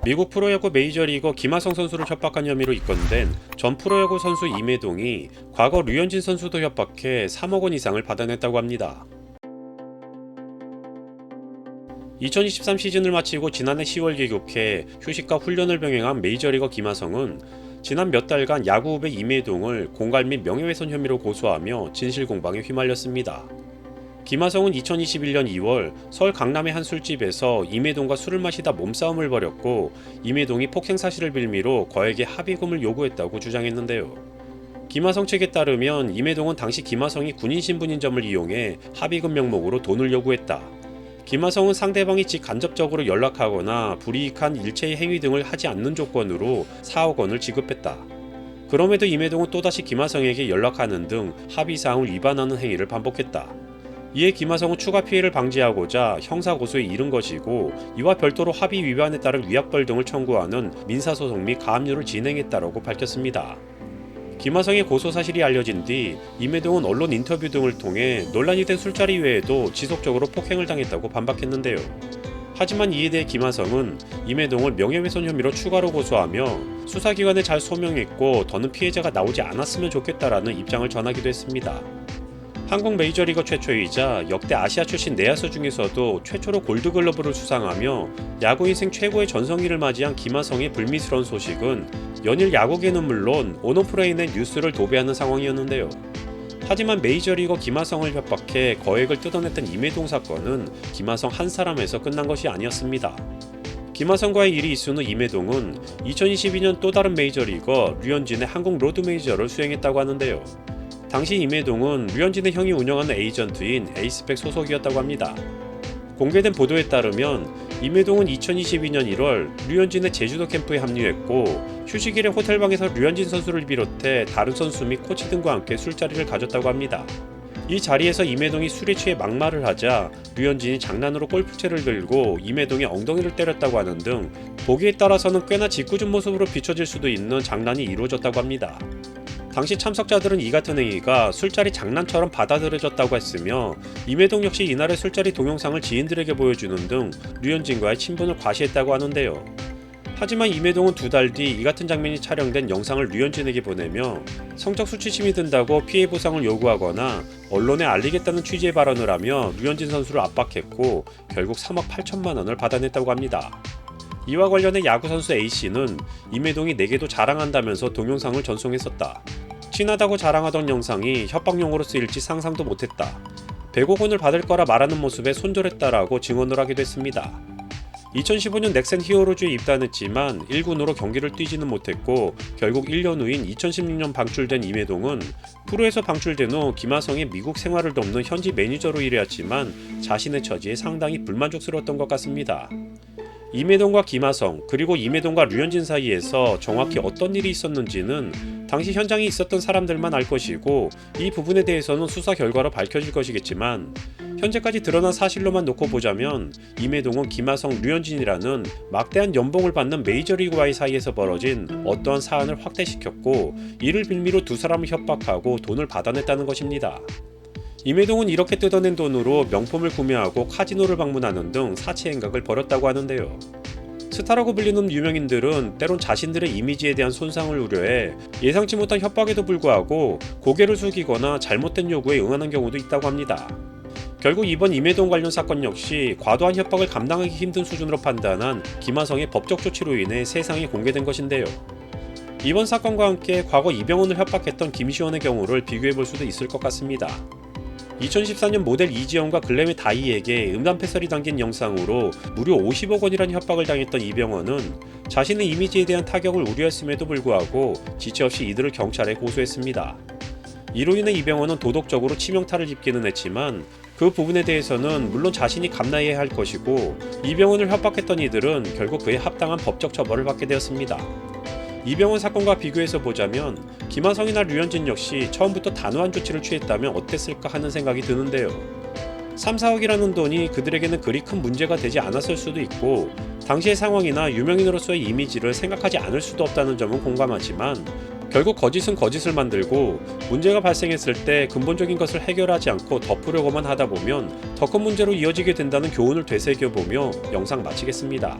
미국 프로야구 메이저리거 김하성 선수를 협박한 혐의로 입건된 전 프로야구 선수 임혜동이 과거 류현진 선수도 협박해 3억 원 이상을 받아냈다고 합니다. 2023 시즌을 마치고 지난해 10월 귀국해 휴식과 훈련을 병행한 메이저리거 김하성은 지난 몇 달간 야구 후배 임혜동을 공갈 및 명예훼손 혐의로 고소하며 진실공방에 휘말렸습니다. 김하성은 2021년 2월 서울 강남의 한 술집에서 임혜동과 술을 마시다 몸싸움을 벌였고 임혜동이 폭행 사실을 빌미로 거액의 합의금을 요구했다고 주장했는데요. 김하성 측에 따르면 임혜동은 당시 김하성이 군인 신분인 점을 이용해 합의금 명목으로 돈을 요구했다. 김하성은 상대방이 직간접적으로 연락하거나 불이익한 일체의 행위 등을 하지 않는 조건으로 4억 원을 지급했다. 그럼에도 임혜동은 또다시 김하성에게 연락하는 등 합의사항을 위반하는 행위를 반복했다. 이에 김하성은 추가 피해를 방지하고자 형사고소에 이른 것이고 이와 별도로 합의 위반에 따른 위약벌 등을 청구하는 민사소송 및 가압류를 진행했다라고 밝혔습니다. 김하성의 고소 사실이 알려진 뒤 임혜동은 언론 인터뷰 등을 통해 논란이 된 술자리 외에도 지속적으로 폭행을 당했다고 반박했는데요. 하지만 이에 대해 김하성은 임혜동을 명예훼손 혐의로 추가로 고소하며 수사기관에 잘 소명했고 더는 피해자가 나오지 않았으면 좋겠다라는 입장을 전하기도 했습니다. 한국 메이저리거 최초이자 역대 아시아 출신 내야수 중에서도 최초로 골드글러브를 수상하며 야구 인생 최고의 전성기를 맞이한 김하성의 불미스러운 소식은 연일 야구계는 물론 온오프라인의 뉴스를 도배하는 상황이었는데요. 하지만 메이저리거 김하성을 협박해 거액을 뜯어냈던 임혜동 사건은 김하성 한 사람에서 끝난 것이 아니었습니다. 김하성과의 일이 있은 후 임혜동은 2022년 또 다른 메이저리거 류현진의 한국 로드 메이저를 수행했다고 하는데요. 당시 임혜동은 류현진의 형이 운영하는 에이전트인 에이스백 소속이었다고 합니다. 공개된 보도에 따르면 임혜동은 2022년 1월 류현진의 제주도 캠프에 합류했고 휴식일에 호텔방에서 류현진 선수를 비롯해 다른 선수 및 코치 등과 함께 술자리를 가졌다고 합니다. 이 자리에서 임혜동이 술에 취해 막말을 하자 류현진이 장난으로 골프채를 들고 임혜동의 엉덩이를 때렸다고 하는 등 보기에 따라서는 꽤나 짓궂은 모습으로 비춰질 수도 있는 장난이 이루어졌다고 합니다. 당시 참석자들은 이 같은 행위가 술자리 장난처럼 받아들여졌다고 했으며 임혜동 역시 이날의 술자리 동영상을 지인들에게 보여주는 등 류현진과의 친분을 과시했다고 하는데요. 하지만 임혜동은 2달 뒤 이 같은 장면이 촬영된 영상을 류현진에게 보내며 성적 수치심이 든다고 피해 보상을 요구하거나 언론에 알리겠다는 취지의 발언을 하며 류현진 선수를 압박했고 결국 3억 8천만 원을 받아냈다고 합니다. 이와 관련해 야구선수 A씨는 임혜동이 내게도 자랑한다면서 동영상을 전송했었다. 친하다고 자랑하던 영상이 협박용으로 쓰일지 상상도 못했다. 100억 원을 받을 거라 말하는 모습에 손절했다라고 증언을 하기도 했습니다. 2015년 넥센 히어로즈에 입단했지만 1군으로 경기를 뛰지는 못했고 결국 1년 후인 2016년 방출된 임혜동은 프로에서 방출된 후 김하성의 미국 생활을 돕는 현지 매니저로 일해왔지만 자신의 처지에 상당히 불만족스러웠던 것 같습니다. 임혜동과 김하성 그리고 임혜동과 류현진 사이에서 정확히 어떤 일이 있었는지는 당시 현장에 있었던 사람들만 알 것이고 이 부분에 대해서는 수사 결과로 밝혀질 것이겠지만 현재까지 드러난 사실로만 놓고 보자면 임혜동은 김하성, 류현진이라는 막대한 연봉을 받는 메이저리그와의 사이에서 벌어진 어떠한 사안을 확대시켰고 이를 빌미로 두 사람을 협박하고 돈을 받아냈다는 것입니다. 임혜동은 이렇게 뜯어낸 돈으로 명품을 구매하고 카지노를 방문하는 등 사치 행각을 벌였다고 하는데요. 스타라고 불리는 유명인들은 때론 자신들의 이미지에 대한 손상을 우려해 예상치 못한 협박에도 불구하고 고개를 숙이거나 잘못된 요구에 응하는 경우도 있다고 합니다. 결국 이번 임혜동 관련 사건 역시 과도한 협박을 감당하기 힘든 수준으로 판단한 김하성의 법적 조치로 인해 세상에 공개된 것인데요. 이번 사건과 함께 과거 이병헌을 협박했던 김시원의 경우를 비교해볼 수도 있을 것 같습니다. 2014년 모델 이지영과 글램의 다이에게 음란 패설이 담긴 영상으로 무려 50억 원이라는 협박을 당했던 이병헌은 자신의 이미지에 대한 타격을 우려했음에도 불구하고 지체 없이 이들을 경찰에 고소했습니다. 이로 인해 이병헌은 도덕적으로 치명타를 입기는 했지만 그 부분에 대해서는 물론 자신이 감내해야 할 것이고 이병헌을 협박했던 이들은 결국 그에 합당한 법적 처벌을 받게 되었습니다. 이병헌 사건과 비교해서 보자면 김하성이나 류현진 역시 처음부터 단호한 조치를 취했다면 어땠을까 하는 생각이 드는데요. 3, 4억이라는 돈이 그들에게는 그리 큰 문제가 되지 않았을 수도 있고 당시의 상황이나 유명인으로서의 이미지를 생각하지 않을 수도 없다는 점은 공감하지만 결국 거짓은 거짓을 만들고 문제가 발생했을 때 근본적인 것을 해결하지 않고 덮으려고만 하다 보면 더 큰 문제로 이어지게 된다는 교훈을 되새겨보며 영상 마치겠습니다.